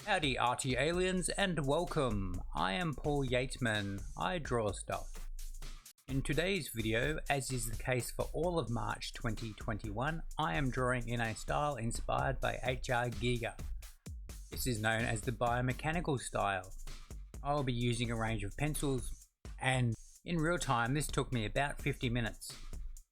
Howdy ArtyAliens and welcome. I am Paul Yateman. I draw stuff. In today's video, as is the case for all of March 2021, I am drawing in a style inspired by HR Giga. This is known as the Biomechanical style. I will be using a range of pencils, and in real time this took me about 50 minutes.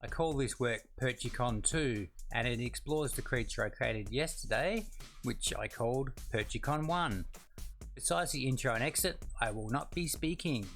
I call this work Perchicon 2, and it explores the creature I created yesterday, which I called Perchicon 1. Besides the intro and exit, I will not be speaking.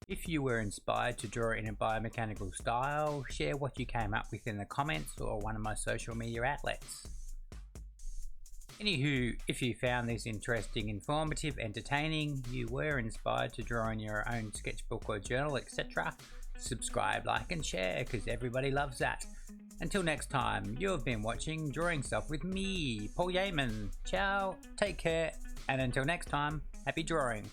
If you were inspired to draw in a biomechanical style, share what you came up with in the comments or one of my social media outlets. Anywho, if you found this interesting, informative, entertaining, you were inspired to draw in your own sketchbook or journal, etc., subscribe, like and share, because everybody loves that. Until next time, you have been watching Drawing Stuff with me, Paul Yateman. Ciao, take care, and until next time, happy drawing.